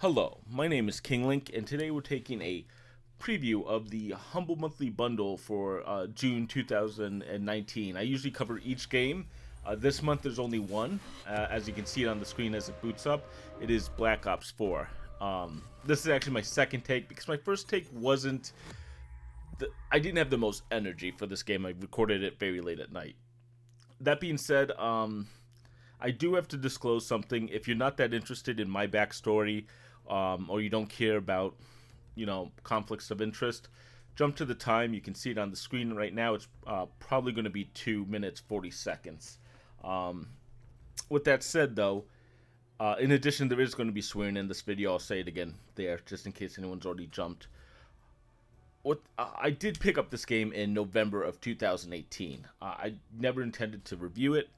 Hello, my name is King Link, and today we're taking a preview of the Humble Monthly Bundle for June 2019. I usually cover each game. This month there's only one. As you can see it on the screen as it boots up, it is Black Ops 4. This is actually my second take because my first take wasn't... I didn't have the most energy for this game. I recorded it very late at night. That being said, I do have to disclose something. If you're not that interested in my backstory, or you don't care about, conflicts of interest, jump to the time. You can see it on the screen right now. It's probably going to be 2 minutes 40 seconds. With that said, though, in addition, there is going to be swearing in this video. I'll say it again there, just in case anyone's already jumped. I did pick up this game in November of 2018. I never intended to review it.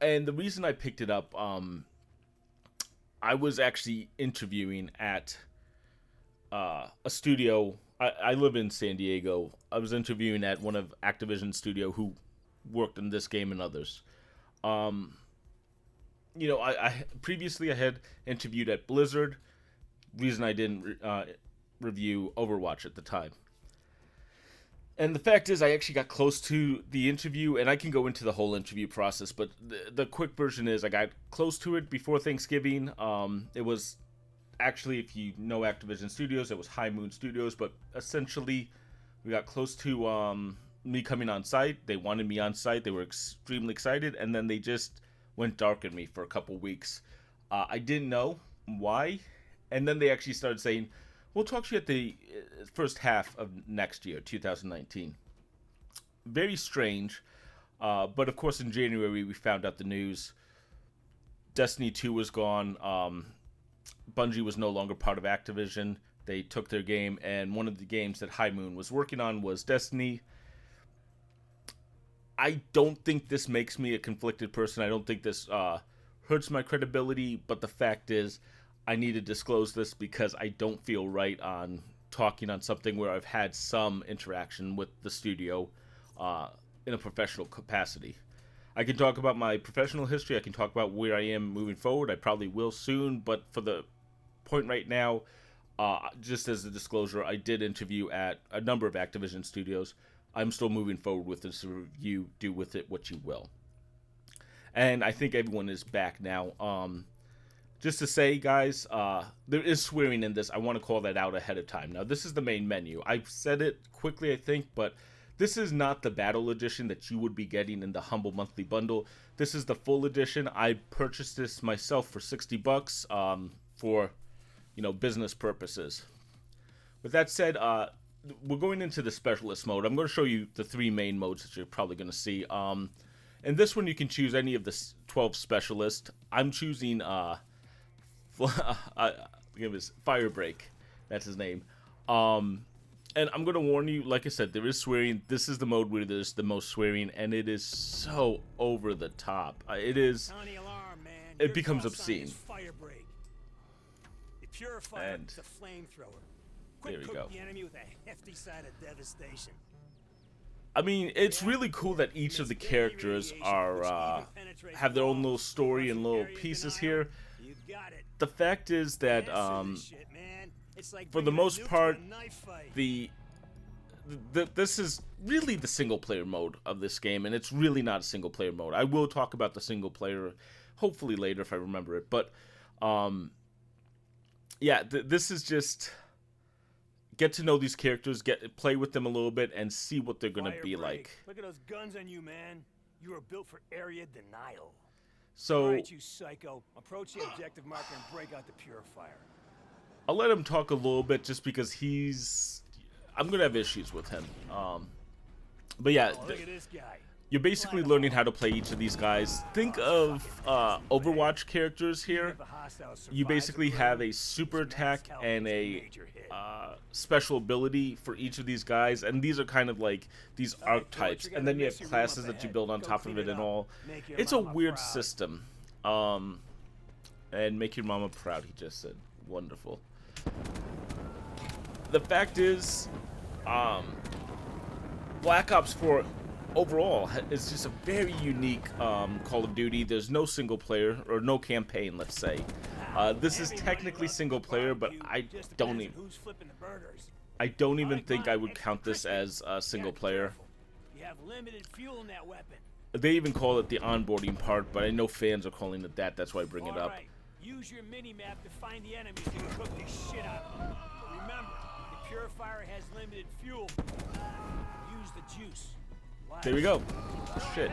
And the reason I picked it up, I was actually interviewing at a studio. I live in San Diego. I was interviewing at one of Activision's studio who worked in this game and others. Previously I had interviewed at Blizzard. Reason I didn't review Overwatch at the time. And the fact is, I actually got close to the interview, and I can go into the whole interview process, but the quick version is I got close to it before Thanksgiving. It was actually, if you know Activision Studios, it was High Moon Studios, but essentially we got close to me coming on site. They wanted me on site. They were extremely excited, and then they just went dark on me for a couple weeks. I didn't know why, and then they actually started saying, we'll talk to you at the first half of next year, 2019. Very strange. But of course, in January, we found out the news. Destiny 2 was gone. Bungie was no longer part of Activision. They took their game, and one of the games that High Moon was working on was Destiny. I don't think this makes me a conflicted person. I don't think this hurts my credibility, but the fact is, I need to disclose this because I don't feel right on talking on something where I've had some interaction with the studio in a professional capacity. I can talk about my professional history. I can talk about where I am moving forward. I probably will soon, but for the point right now, just as a disclosure, I did interview at a number of Activision studios. I'm still moving forward with this review. Do with it what you will. And I think everyone is back now. Just to say, guys, there is swearing in this. I want to call that out ahead of time. Now, this is the main menu. I've said it quickly, I think, but this is not the Battle Edition that you would be getting in the Humble Monthly Bundle. This is the full edition. I purchased this myself for $60 for, business purposes. With that said, we're going into the Specialist mode. I'm going to show you the three main modes that you're probably going to see. In this one, you can choose any of the 12 Specialists. I'm choosing... it was Firebreak, that's his name. And I'm gonna warn you, like I said, there is swearing. This is the mode where there's the most swearing, and it is so over the top. It becomes obscene. And there we go. I mean, it's really cool that each of the characters are have their own little story and little pieces here. The fact is that, for the most part, this is really the single-player mode of this game, and it's really not a single-player mode. I will talk about the single-player, hopefully later if I remember it, but, this is just get to know these characters, play with them a little bit, and see what they're going to be like. Look at those guns on you, man. You are built for area denial. So, all right, you psycho. Approach the objective marker and break out the purifier. I'll let him talk a little bit just because I'm going to have issues with him. But yeah, look at this guy. You're basically learning how to play each of these guys. Think of Overwatch characters here. You basically have a super attack and a special ability for each of these guys, and these are kind of like these archetypes, and then you have classes that you build on top of it and all. It's a weird system. And make your mama proud, he just said. Wonderful. The fact is, Black Ops 4 overall is just a very unique Call of Duty. There's no single player, or no campaign, let's say. This is technically single player, but I don't even think I would count this as single player. You have limited fuel in that weapon. They even call it the onboarding part, but I know fans are calling it that. That's why I bring it up. Right. Use your mini-map to find the enemies and cook this shit out of them. But remember, the purifier has limited fuel. Use the juice. There we go. Shit.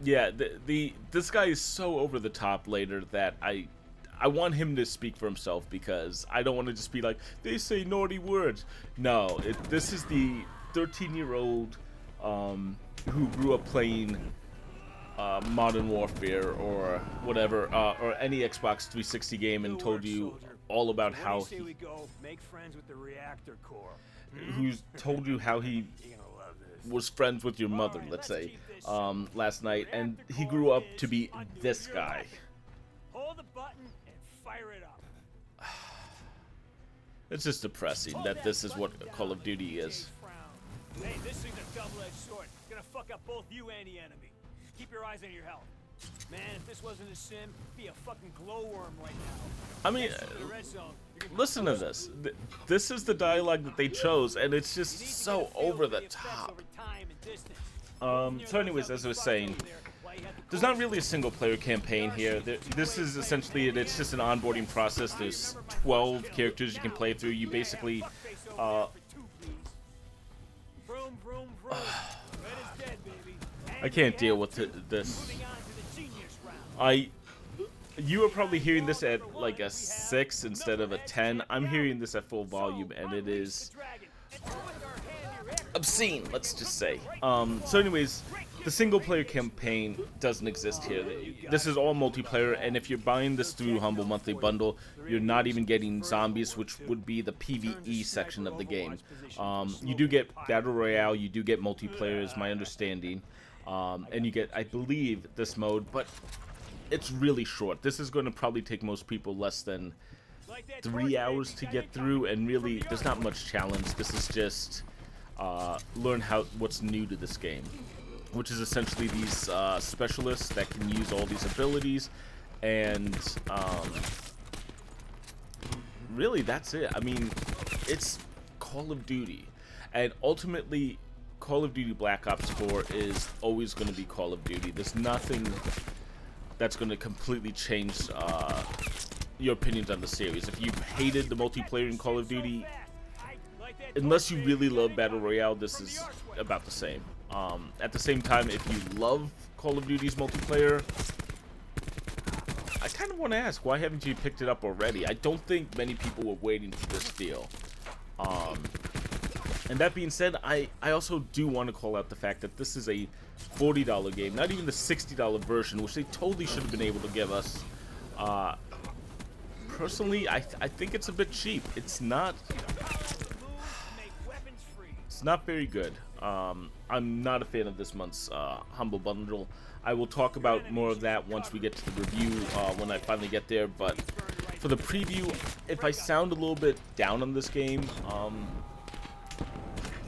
Yeah, this guy is so over the top later that I want him to speak for himself, because I don't want to just be like, they say naughty words. No, this is the 13-year-old who grew up playing Modern Warfare or whatever, or any Xbox 360 game, and told you all about how he who's told you how he was friends with your mother, let's say, last night, and he grew up to be this guy. Hold the button and fire it up. It's just depressing that this is what Call of Duty is. Hey, this thing's a double-edged sword. It's gonna fuck up both you and the enemy. Keep your eyes on your health. Man, if this wasn't a sim, it'd be a fucking glowworm right now. I mean, listen to this. This is the dialogue that they chose, and it's just so over the top. So anyways, as I was saying, there's not really a single-player campaign here. This is essentially it. It's just an onboarding process. There's 12 characters you can play through. You basically... I can't deal with this. You are probably hearing this at like a 6 instead of a 10. I'm hearing this at full volume, and it is obscene, let's just say. So anyways, the single-player campaign doesn't exist here. This is all multiplayer, and if you're buying this through Humble Monthly Bundle, you're not even getting zombies, which would be the PvE section of the game. You do get Battle Royale, you do get multiplayer, is my understanding. And you get, I believe, this mode, but it's really short. This is going to probably take most people less than 3 hours to get through, and really, there's not much challenge. This is just learn what's new to this game, which is essentially these specialists that can use all these abilities, and really, that's it. I mean, it's Call of Duty, and ultimately, Call of Duty Black Ops 4 is always going to be Call of Duty. There's nothing that's going to completely change your opinions on the series. If you hated the multiplayer in Call of Duty, unless you really love Battle Royale, this is about the same. At the same time, if you love Call of Duty's multiplayer, I kind of want to ask, why haven't you picked it up already? I don't think many people were waiting for this deal. And that being said, I also do want to call out the fact that this is a $40 game, not even the $60 version, which they totally should have been able to give us. Personally, I think it's a bit cheap. It's not very good. I'm not a fan of this month's Humble Bundle. I will talk about more of that once we get to the review, when I finally get there, but for the preview, if I sound a little bit down on this game,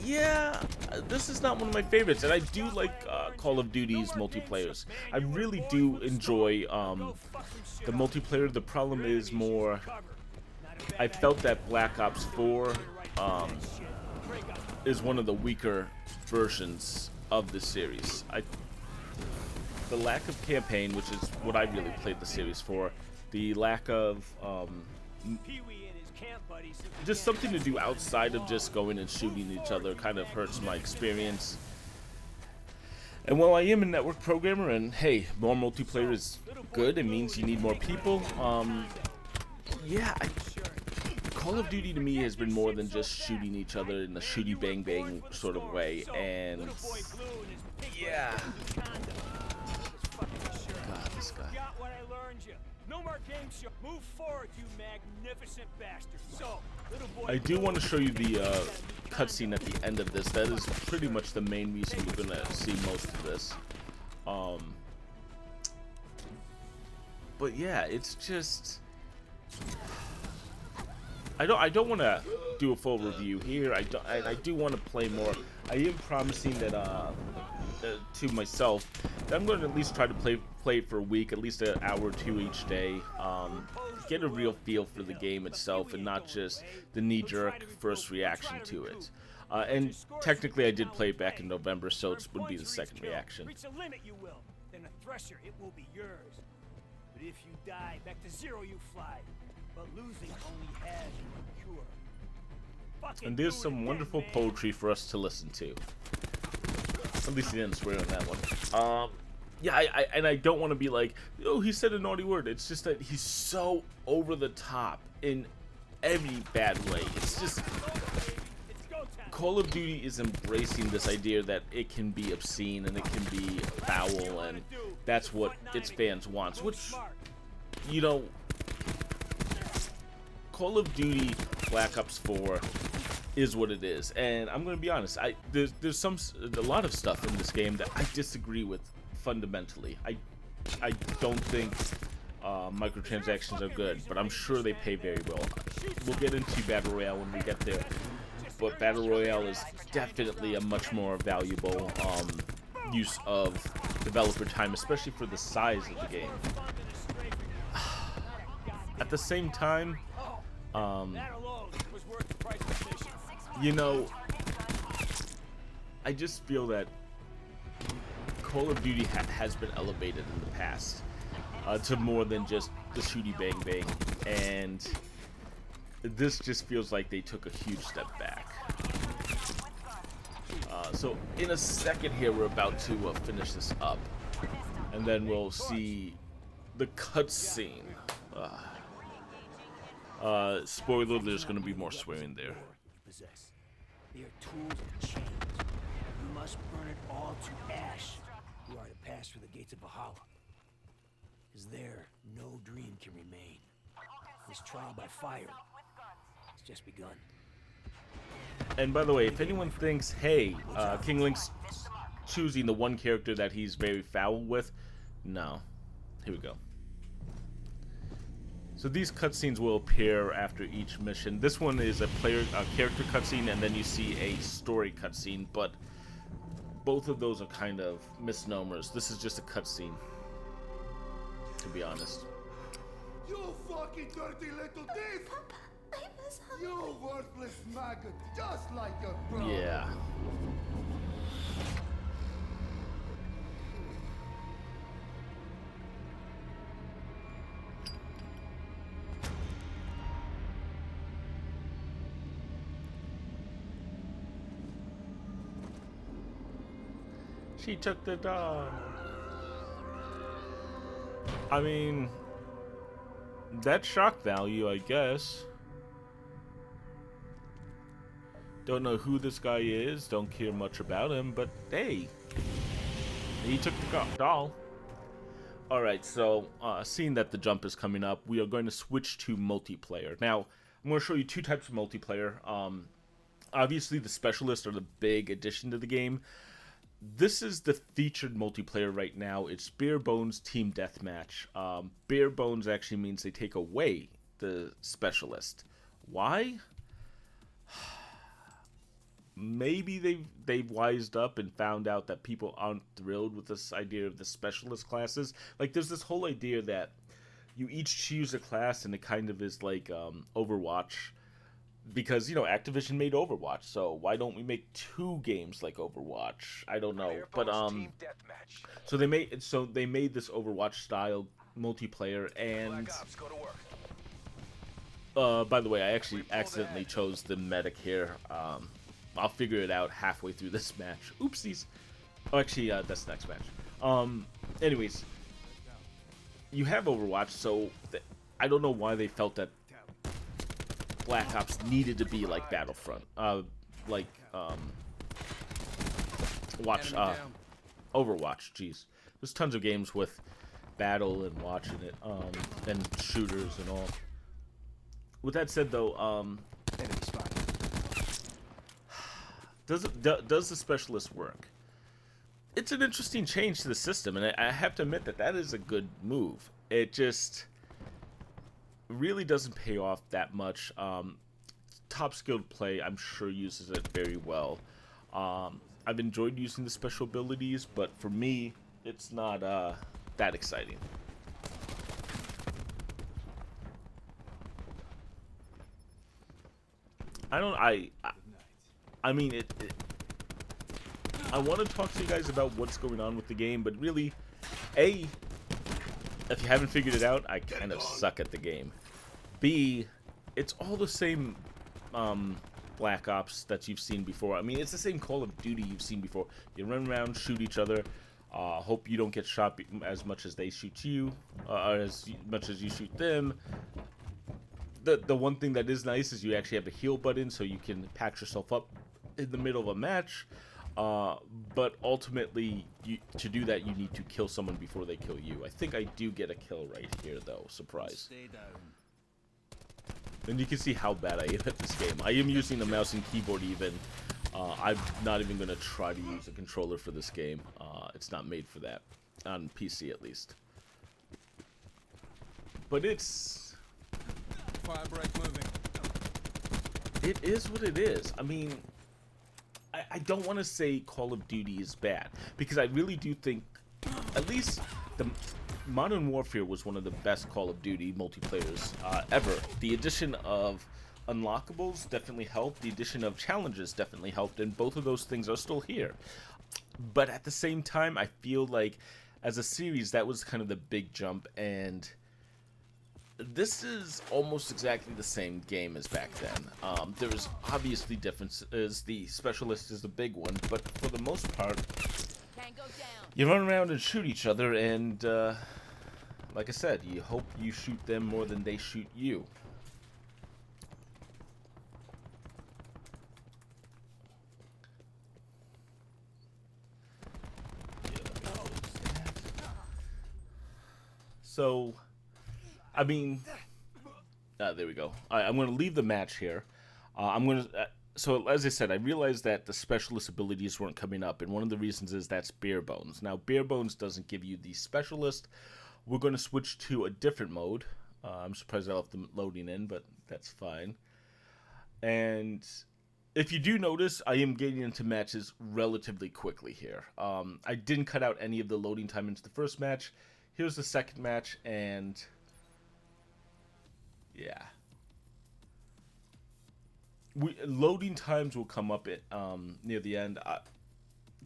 yeah, this is not one of my favorites, and I do like Call of Duty's multiplayers. I really do enjoy the multiplayer. The problem is more, I felt that Black Ops 4 is one of the weaker versions of the series. The lack of campaign, which is what I really played the series for, the lack of just something to do outside of just going and shooting each other kind of hurts my experience. And while I am a network programmer, and hey, more multiplayer is good, it means you need more people, yeah, Call of Duty to me has been more than just shooting each other in a shooty bang bang sort of way, and yeah. God, this guy. No more game show. Move forward, you magnificent bastard. So, I do want to show you the cutscene at the end of this. That is pretty much the main reason you're gonna see most of this. But yeah, it's just, I don't want to do a full review here. I do want to play more. I am promising that to myself that I'm going to at least try to play play it for a week, at least an hour or two each day. Get a real feel for the game itself and not just the knee-jerk first reaction to it. And technically I did play it back in November, so it would be the second reaction. Reach a limit, you will. Then a thresher, it will be yours. But if you die, back to zero you fly. But losing only has one cure. And there's some wonderful poetry for us to listen to. At least he didn't swear on that one. Yeah, I don't want to be like, oh, he said a naughty word. It's just that he's so over the top in every bad way. It's just, Call of Duty is embracing this idea that it can be obscene and it can be foul, and that's what its fans want. Which, you know, Call of Duty Black Ops 4 is what it is, and I'm gonna be honest. There's a lot of stuff in this game that I disagree with fundamentally. I don't think microtransactions are good, but I'm sure they pay very well. We'll get into Battle Royale when we get there, but Battle Royale is definitely a much more valuable use of developer time, especially for the size of the game. At the same time, you know, I just feel that Call of Duty has been elevated in the past to more than just the shooty bang bang, and this just feels like they took a huge step back. So in a second here, we're about to finish this up, and then we'll see the cutscene. Spoiler, there's going to be more swearing there. They are tools of change. You must burn it all to ash. You are to pass through the gates of Valhalla. Is there, no dream can remain. This trial by fire has just begun. And by the way, if anyone thinks, hey, King Link's choosing the one character that he's very foul with, no. Here we go. So these cutscenes will appear after each mission. This one is a character cutscene, and then you see a story cutscene, but both of those are kind of misnomers. This is just a cutscene, to be honest. You fucking dirty little thief! Papa, I was hungry. You worthless maggot, just like your brother. Yeah. She took the dog. I mean, that's shock value, I guess. Don't know who this guy is, don't care much about him, but hey, he took the doll. Alright, so seeing that the jump is coming up, we are going to switch to multiplayer. Now, I'm going to show you two types of multiplayer. Obviously, the specialists are the big addition to the game. This is the featured multiplayer right now. It's bare bones team deathmatch. Bare bones actually means they take away the specialist. Why? Maybe they've wised up and found out that people aren't thrilled with this idea of the specialist classes. Like, there's this whole idea that you each choose a class, and it kind of is like Overwatch. Because, you know, Activision made Overwatch, so why don't we make two games like Overwatch? I don't know, but so they made this Overwatch style multiplayer, and by the way, I actually accidentally chose the medic here. I'll figure it out halfway through this match. Oopsies. Oh, actually, that's the next match. Anyways, you have Overwatch, so I don't know why they felt that Black Ops needed to be like Battlefront, Overwatch. Jeez, there's tons of games with battle and watching it, and shooters and all. With that said, though, does the specialist work? It's an interesting change to the system, and I have to admit that is a good move. It just really doesn't pay off that much. Top skilled play, I'm sure, uses it very well. I've enjoyed using the special abilities, but for me, it's not that exciting. I mean, I want to talk to you guys about what's going on with the game, but really, A, if you haven't figured it out, I kind of suck at the game. B, it's all the same Black Ops that you've seen before. I mean, it's the same Call of Duty you've seen before. You run around, shoot each other, hope you don't get shot as much as they shoot you, or as much as you shoot them. The one thing that is nice is you actually have a heal button, so you can patch yourself up in the middle of a match. But ultimately, to do that, you need to kill someone before they kill you. I think I do get a kill right here, though. Surprise. Stay down. And you can see how bad I am at this game. I am using a mouse and keyboard even. I'm not even going to try to use a controller for this game. It's not made for that. On PC, at least. But it's... Fire break moving. It is what it is. I mean... I don't want to say Call of Duty is bad, because I really do think, at least the Modern Warfare was one of the best Call of Duty multiplayers ever. The addition of unlockables definitely helped, the addition of challenges definitely helped, and both of those things are still here. But at the same time, I feel like as a series, that was kind of the big jump, and this is almost exactly the same game as back then. There's obviously differences. The specialist is the big one, but for the most part, you run around and shoot each other, and like I said, you hope you shoot them more than they shoot you. So, I mean, there we go. I'm going to leave the match here. So, as I said, I realized that the specialist abilities weren't coming up, and one of the reasons is that's bare bones. Now, bare bones doesn't give you the specialist. We're going to switch to a different mode. I'm surprised I left them loading in, but that's fine. And if you do notice, I am getting into matches relatively quickly here. I didn't cut out any of the loading time into the first match. Here's the second match, and yeah. Loading times will come up at near the end.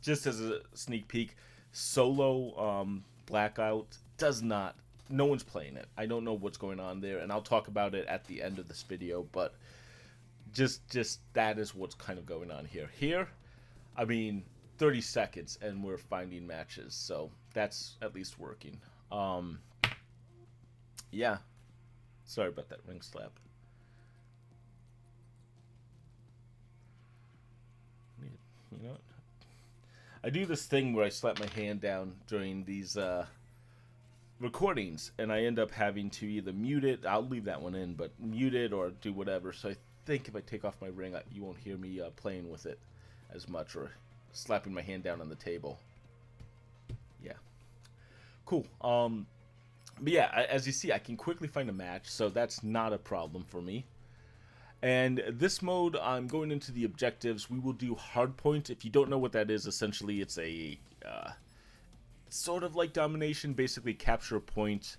Just as a sneak peek, solo Blackout does not. No one's playing it. I don't know what's going on there, and I'll talk about it at the end of this video. But just that is what's kind of going on here. Here, I mean, 30 seconds, and we're finding matches, so that's at least working. Yeah. Sorry about that ring slap. You know what? I do this thing where I slap my hand down during these recordings, and I end up having to either mute it. I'll leave that one in, but mute it or do whatever. So I think if I take off my ring, you won't hear me playing with it as much or slapping my hand down on the table. Yeah. Cool. But yeah, as you see, I can quickly find a match, so that's not a problem for me. And this mode, I'm going into the objectives. We will do hardpoint. If you don't know what that is, essentially it's a sort of like domination. Basically, capture a point,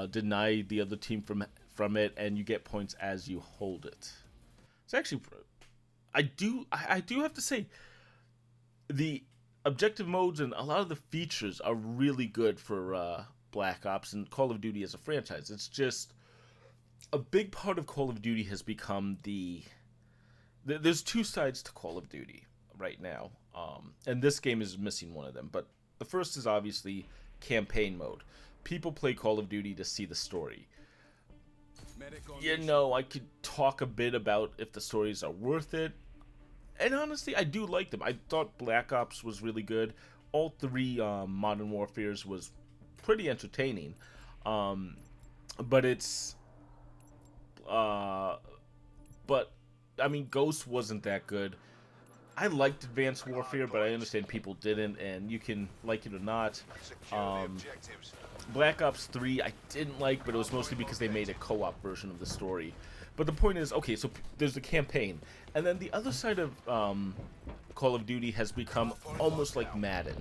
deny the other team from it, and you get points as you hold it. It's actually, I do have to say, the objective modes and a lot of the features are really good for Black Ops and Call of Duty as a franchise. It's just a big part of Call of Duty has become there's two sides to Call of Duty right now, and this game is missing one of them. But the first is obviously campaign mode. People play Call of Duty to see the story. You know, I could talk a bit about if the stories are worth it, and honestly, I do like them. I thought Black Ops was really good. All three Modern Warfares was pretty entertaining, but it's but I mean, Ghost wasn't that good. I liked Advanced Warfare, but I understand people didn't, and you can like it or not. Black Ops 3 I didn't like, but it was mostly because they made a co-op version of the story. But the point is, okay, so there's the campaign, and then the other side of Call of Duty has become almost like Madden.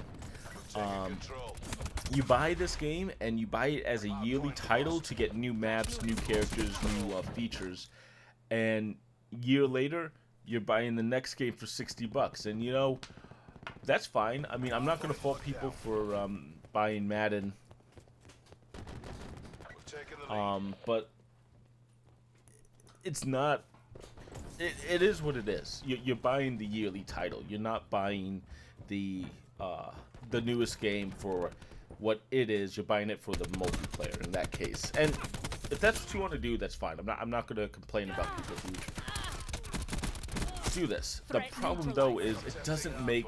You buy this game, and you buy it as a yearly title to get new maps, new characters, new features. And year later, you're buying the next game for $60. And, you know, that's fine. I mean, I'm not going to fault people for buying Madden. But it's not... It is what it is. You're buying the yearly title. You're not buying the newest game for what it is. You're buying it for the multiplayer in that case. And if that's what you want to do, that's fine. I'm not going to complain about people who do this. The problem though is it doesn't make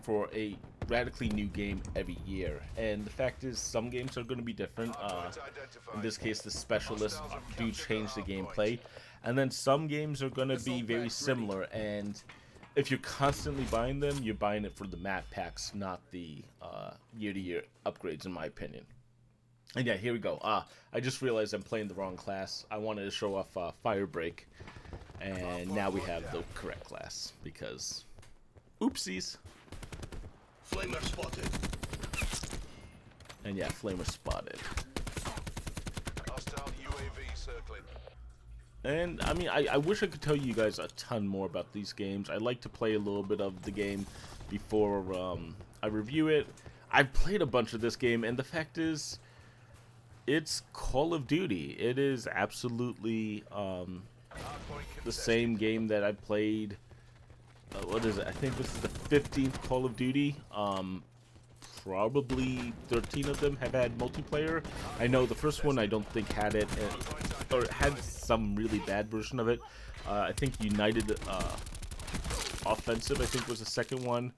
for a radically new game every year. And the fact is, some games are going to be different. In this case, the specialists do change the gameplay. And then some games are going to be very similar, and if you're constantly buying them, you're buying it for the map packs, not the year-to-year upgrades, in my opinion. And yeah, here we go. I just realized I'm playing the wrong class. I wanted to show off Firebreak, and now we have the correct class, because oopsies. Flamer spotted. And yeah, Flamer spotted. Hostile UAV circling. And, I mean, I wish I could tell you guys a ton more about these games. I like to play a little bit of the game before I review it. I've played a bunch of this game, and the fact is, it's Call of Duty. It is absolutely the same game that I played. What is it? I think this is the 15th Call of Duty. Probably 13 of them have had multiplayer. I know the first one I don't think had it, or had some really bad version of it. I think United Offensive, I think, was the second one.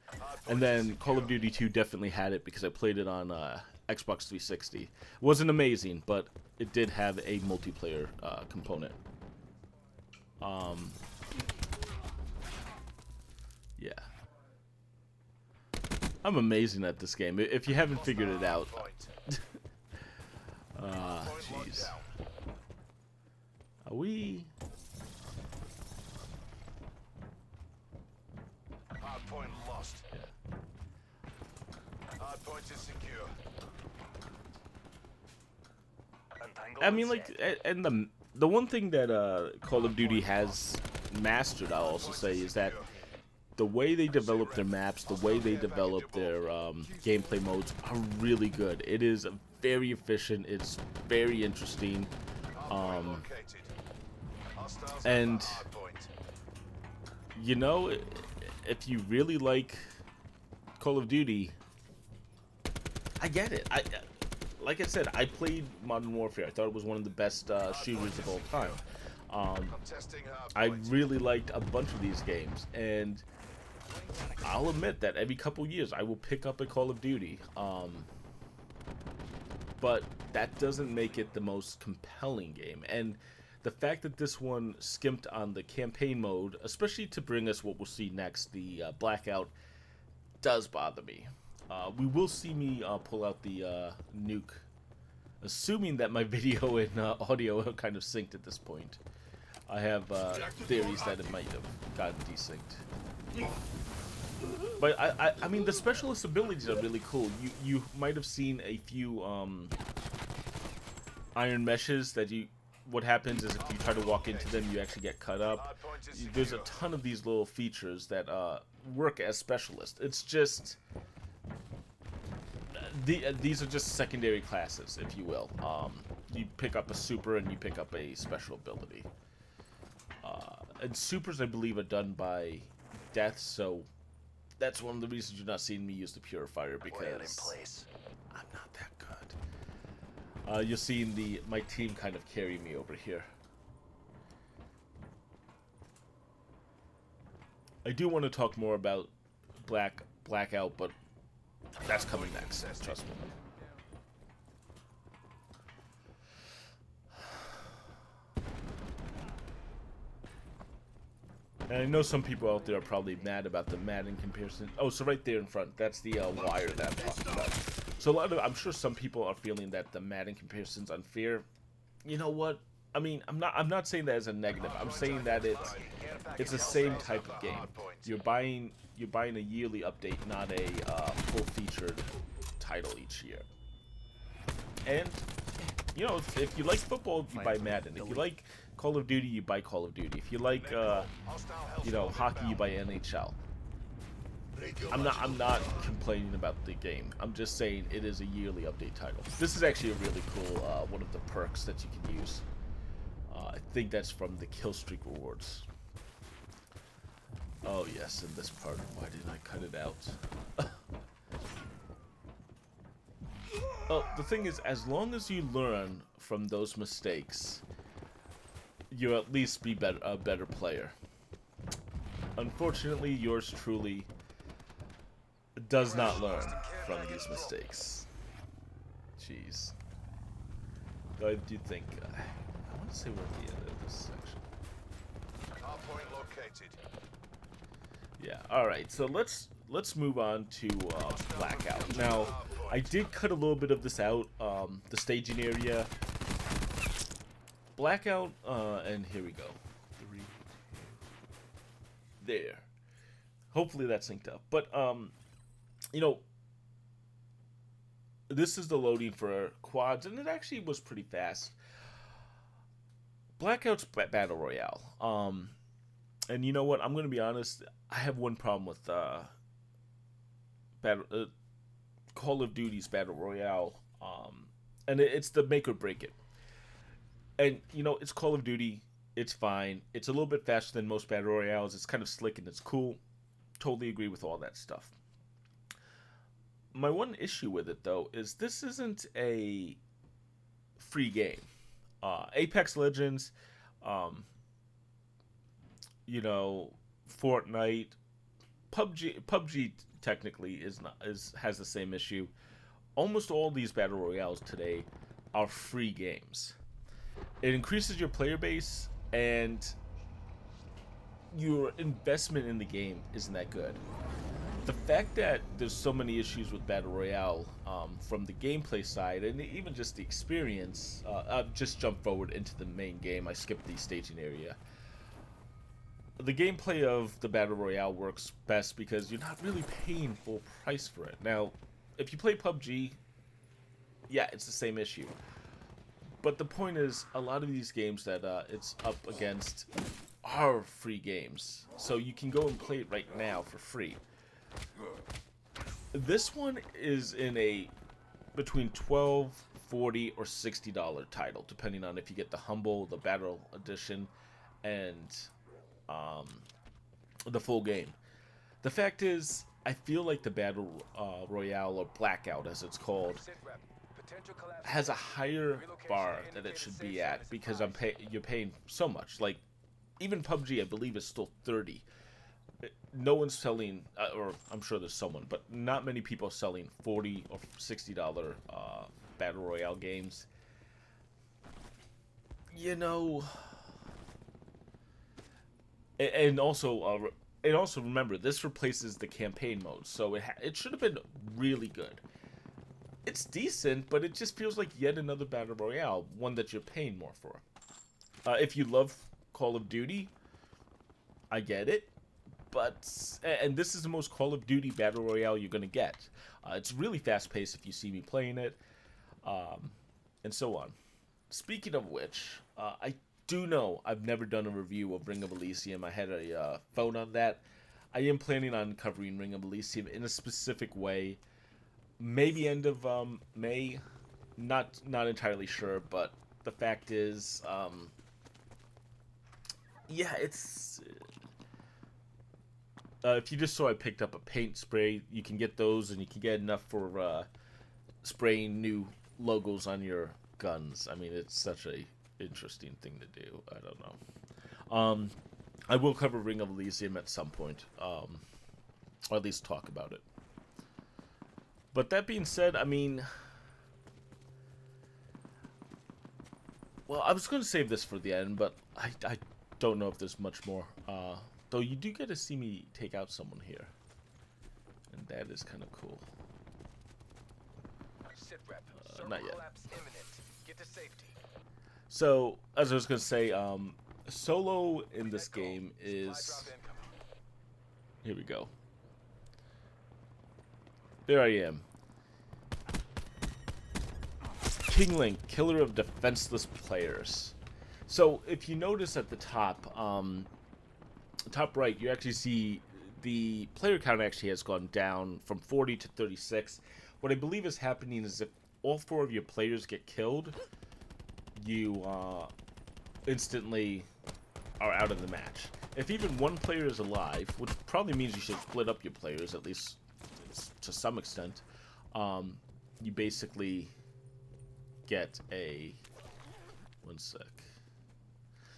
And then Call of Duty 2 definitely had it because I played it on Xbox 360. It wasn't amazing, but it did have a multiplayer component. Yeah. I'm amazing at this game. If you haven't figured it out. Jeez. Are we... Hardpoint lost. Yeah. Hardpoint is secure. I mean, like, and the one thing that Call of Duty has mastered, I'll also say, is that the way they develop their maps, the way they develop their gameplay modes are really good. It is very efficient. It's very interesting. And, you know, if you really like Call of Duty, I get it. Like I said, I played Modern Warfare. I thought it was one of the best shooters of all time. I really liked a bunch of these games, and I'll admit that every couple years I will pick up a Call of Duty. But that doesn't make it the most compelling game. And the fact that this one skimped on the campaign mode, especially to bring us what we'll see next, the Blackout, does bother me. We will see me pull out the nuke, assuming that my video and audio are kind of synced at this point. I have theories that it might have gotten desynced. But I mean, the specialist abilities are really cool. You might have seen a few iron meshes that what happens is if you try to walk into them, you actually get cut up. There's a ton of these little features that work as specialists. It's just these are just secondary classes, if you will. You pick up a super and you pick up a special ability. And supers, I believe, are done by death, so that's one of the reasons you're not seeing me use the purifier, because I'm not that good. You're seeing my team kind of carry me over here. I do want to talk more about Blackout, but that's coming next, trust me. And I know some people out there are probably mad about the Madden comparison. Oh, so right there in front, that's the wire that I'm talking about. So I'm sure some people are feeling that the Madden comparison's unfair. You know what? I mean, I'm not saying that as a negative. I'm saying that it's the same type of game. You're buying a yearly update, not a full-featured title each year. And, you know, if you like football, you buy Madden. If you like Call of Duty, you buy Call of Duty. If you like, you know, hockey, you buy NHL. I'm not complaining about the game. I'm just saying it is a yearly update title. This is actually a really cool one of the perks that you can use. I think that's from the kill streak rewards. Oh yes, in this part. Why didn't I cut it out? Well, the thing is, as long as you learn from those mistakes, you'll at least be a better player. Unfortunately, yours truly does not learn from these mistakes. Jeez. Though I do think I want to say we're at the end of this section. Hardpoint located. Yeah. All right. So let's move on to Blackout. Now, I did cut a little bit of this out. The staging area. Blackout. And here we go. 3, 2. There. Hopefully that synced up. But you know, this is the loading for quads, and it actually was pretty fast. Blackout's Battle Royale. And you know what? I'm going to be honest. I have one problem with Call of Duty's Battle Royale. And it's the make or break it. And, you know, it's Call of Duty. It's fine. It's a little bit faster than most Battle Royales. It's kind of slick and it's cool. Totally agree with all that stuff. My one issue with it, though, is this isn't a free game. Apex Legends, you know, Fortnite, PUBG technically has the same issue. Almost all these battle royales today are free games. It increases your player base, and your investment in the game isn't that good. The fact that there's so many issues with Battle Royale from the gameplay side and even just the experience, just jump forward into the main game. I skipped the staging area. The gameplay of the Battle Royale works best because you're not really paying full price for it. Now, if you play PUBG, yeah, it's the same issue. But the point is, a lot of these games that it's up against are free games. So you can go and play it right now for free. This one is in a between $12, $40, or $60 title, depending on if you get the Humble, the Battle Edition, and the full game. The fact is, I feel like the Battle Royale, or Blackout as it's called, has a higher bar that it should be at because you're paying so much. Like, even PUBG, I believe, is still $30. No one's selling, or I'm sure there's someone, but not many people are selling $40 or $60 Battle Royale games. You know, and also remember, this replaces the campaign mode, so it should have been really good. It's decent, but it just feels like yet another Battle Royale, one that you're paying more for. If you love Call of Duty, I get it. And this is the most Call of Duty Battle Royale you're going to get. It's really fast-paced if you see me playing it, and so on. Speaking of which, I do know I've never done a review of Ring of Elysium. I had a phone on that. I am planning on covering Ring of Elysium in a specific way. Maybe end of May. Not entirely sure, but the fact is, yeah, it's... if you just saw I picked up a paint spray, you can get those, and you can get enough for spraying new logos on your guns. I mean, it's such a interesting thing to do. I don't know. I will cover Ring of Elysium at some point, or at least talk about it. But that being said, I mean, well, I was going to save this for the end, but I don't know if there's much more. Though you do get to see me take out someone here. And that is kind of cool. Not yet. So, as I was going to say, solo in this game is... Here we go. There I am. King Link, killer of defenseless players. So if you notice at the top right, you actually see the player count actually has gone down from 40 to 36. What I believe is happening is if all 4 of your players get killed, you instantly are out of the match. If even 1 player is alive, which probably means you should split up your players, at least to some extent, you basically get a... One sec.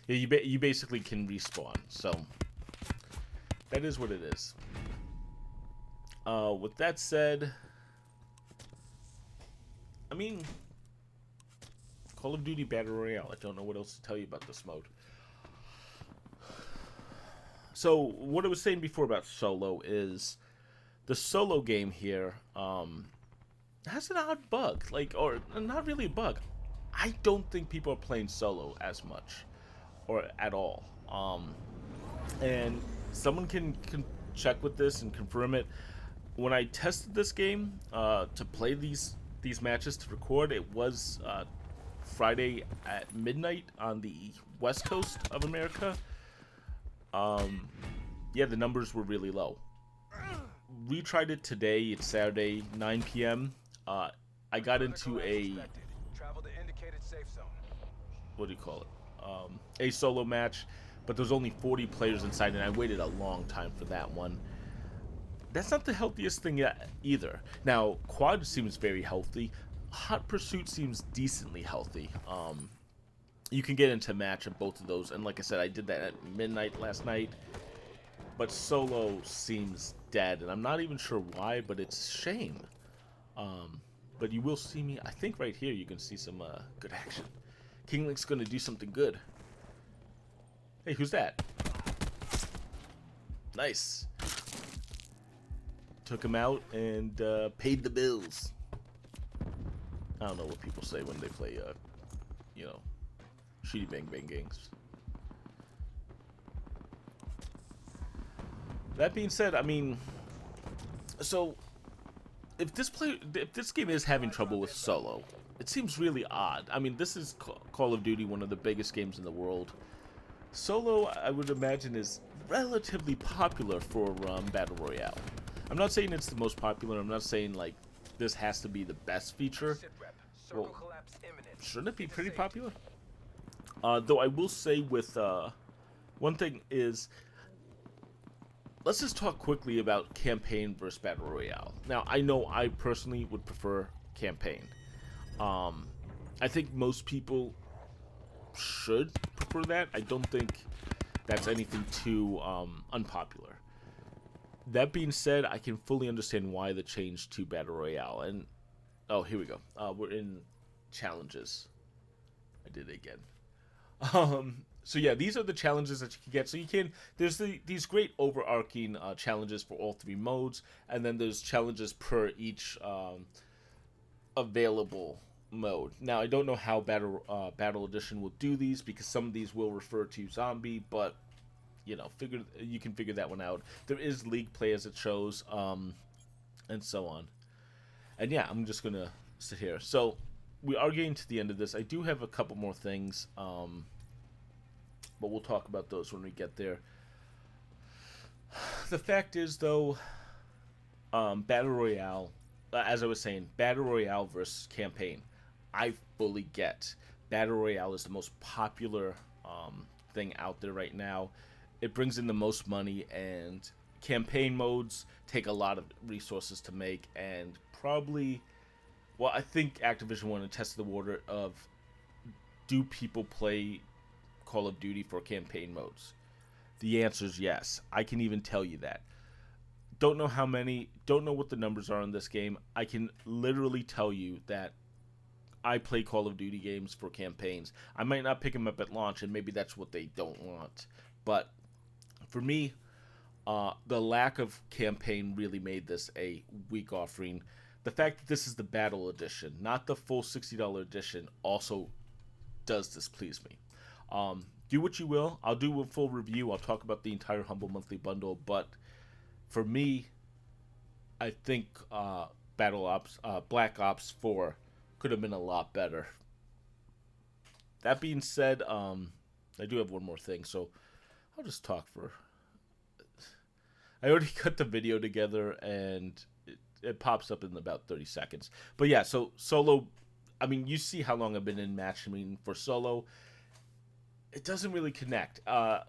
Yeah, you basically can respawn, so that is what it is. With that said, I mean, Call of Duty Battle Royale. I don't know what else to tell you about this mode. So, what I was saying before about solo is the solo game here has an odd bug. Like, or not really a bug. I don't think people are playing solo as much or at all. And someone can check with this and confirm it. When I tested this game to play these matches to record, it was Friday at midnight on the west coast of America. Yeah, the numbers were really low. Retried it today. It's Saturday, 9 p.m. I got into a... What do you call it? A solo match, but there's only 40 players inside, and I waited a long time for that one. That's not the healthiest thing yet either. Now, quad seems very healthy. Hot Pursuit seems decently healthy. You can get into a match of both of those, and like I said, I did that at midnight last night. But solo seems dead, and I'm not even sure why, but it's a shame. But you will see me, I think right here you can see some good action. King Link's gonna do something good. Hey, who's that? Nice. Took him out and paid the bills. I don't know what people say when they play, you know, shitty bang bang games. That being said, I mean, so if this game is having trouble with solo, it seems really odd. I mean, this is Call of Duty, one of the biggest games in the world. Solo, I would imagine, is relatively popular for Battle Royale. I'm not saying it's the most popular. I'm not saying, like, this has to be the best feature. Well, shouldn't it be pretty popular? Though I will say with... one thing is... Let's just talk quickly about campaign versus Battle Royale. Now, I know I personally would prefer campaign. I think most people should prefer that. I don't think that's anything too unpopular. That being said, I can fully understand why the change to Battle Royale. And, oh, here we go. We're in challenges. I did it again. So yeah, these are the challenges that you can get. So you can, there's these great overarching challenges for all 3 modes, and then there's challenges per each available mode. Now, I don't know how Battle Edition will do these, because some of these will refer to zombie, but you know, you can figure that one out. There is league play, as it shows, and so on. And yeah, I'm just gonna sit here. So we are getting to the end of this. I do have a couple more things, but we'll talk about those when we get there. The fact is, though, Battle Royale, as I was saying, Battle Royale versus campaign, I fully get. Battle Royale is the most popular thing out there right now. It brings in the most money, and campaign modes take a lot of resources to make, and probably, well, I think Activision wanted to test the water of, do people play Call of Duty for campaign modes? The answer is yes. I can even tell you that. Don't know how many, don't know what the numbers are in this game. I can literally tell you that I play Call of Duty games for campaigns. I might not pick them up at launch, and maybe that's what they don't want. But for me, the lack of campaign really made this a weak offering. The fact that this is the Battle Edition, not the full $60 edition, also does displease me. Do what you will. I'll do a full review. I'll talk about the entire Humble Monthly Bundle. But for me, I think Black Ops 4 Could have been a lot better. That being said, I do have one more thing, so I'll just talk for... I already cut the video together, and it pops up in about 30 seconds. But yeah, so Solo, I mean, you see how long I've been in match. I mean, for Solo, it doesn't really connect.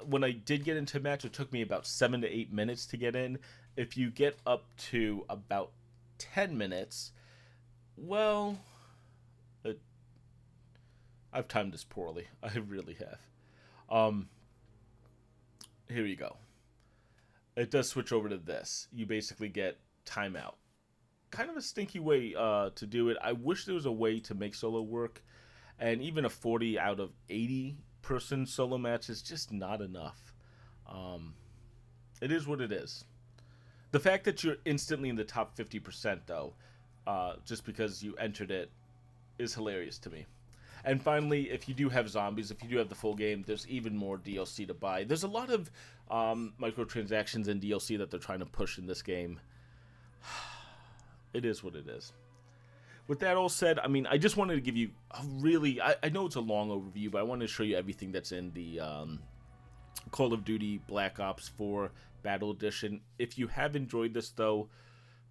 When I did get into match, it took me about 7 to 8 minutes to get in. If you get up to about 10 minutes, well... I've timed this poorly. I really have. Here you go. It does switch over to this. You basically get timeout. Kind of a stinky way to do it. I wish there was a way to make solo work. And even a 40 out of 80 person solo match is just not enough. It is what it is. The fact that you're instantly in the top 50% though, just because you entered it, is hilarious to me. And finally, if you do have zombies, if you do have the full game, there's even more DLC to buy. There's a lot of microtransactions and DLC that they're trying to push in this game. It is what it is. With that all said, I mean, I just wanted to give you a really... I know it's a long overview, but I wanted to show you everything that's in the Call of Duty Black Ops 4 Battle Edition. If you have enjoyed this, though,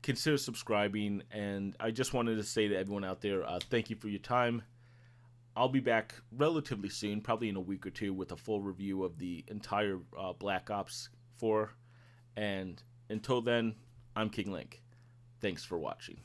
consider subscribing. And I just wanted to say to everyone out there, thank you for your time. I'll be back relatively soon, probably in a week or two, with a full review of the entire Black Ops 4. And until then, I'm King Link. Thanks for watching.